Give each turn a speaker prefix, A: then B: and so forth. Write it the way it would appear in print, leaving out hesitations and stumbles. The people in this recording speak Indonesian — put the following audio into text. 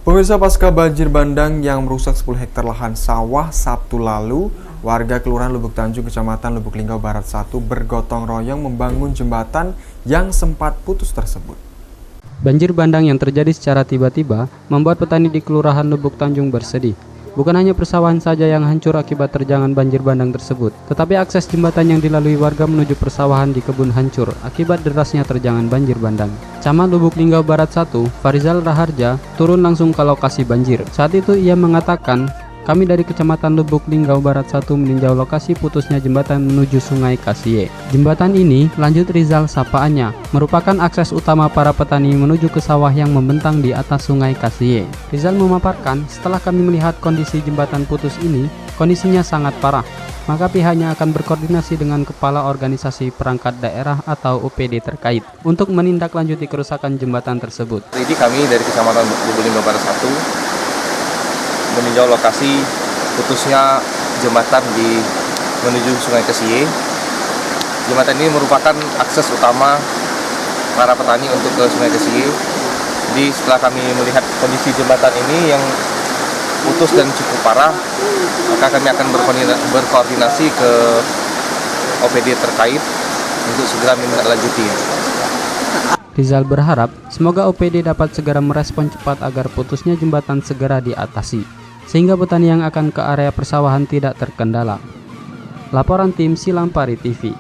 A: Pemirsa, pasca banjir bandang yang merusak 10 hektar lahan sawah Sabtu lalu, warga Kelurahan Lubuk Tanjung, Kecamatan Lubuk Linggau Barat 1 bergotong royong membangun jembatan yang sempat putus tersebut.
B: Banjir bandang yang terjadi secara tiba-tiba membuat petani di Kelurahan Lubuk Tanjung bersedih. Bukan hanya persawahan saja yang hancur akibat terjangan banjir bandang tersebut, tetapi akses jembatan yang dilalui warga menuju persawahan di kebun hancur akibat derasnya terjangan banjir bandang. Camat Lubuk Linggau Barat 1, Farizal Raharja, turun langsung ke lokasi banjir. Saat itu ia mengatakan, "Kami dari Kecamatan Lubuk Linggau Barat 1 meninjau lokasi putusnya jembatan menuju Sungai Kasie. Jembatan ini," lanjut Rizal sapaannya, "merupakan akses utama para petani menuju ke sawah yang membentang di atas Sungai Kasie." Rizal memaparkan, "Setelah kami melihat kondisi jembatan putus ini, kondisinya sangat parah. Maka pihaknya akan berkoordinasi dengan Kepala Organisasi Perangkat Daerah atau OPD terkait untuk menindaklanjuti kerusakan jembatan tersebut."
C: Jadi kami dari Kecamatan Lubuk Linggau Barat 1 meninjau lokasi putusnya jembatan menuju Sungai Kasie. Jembatan ini merupakan akses utama para petani untuk ke Sungai Kasie. Jadi setelah kami melihat kondisi jembatan ini yang putus dan cukup parah, maka kami akan berkoordinasi ke OPD terkait untuk segera menindaklanjuti.
B: Rizal berharap semoga OPD dapat segera merespon cepat agar putusnya jembatan segera diatasi, sehingga petani yang akan ke area persawahan tidak terkendala. Laporan tim Silampari TV.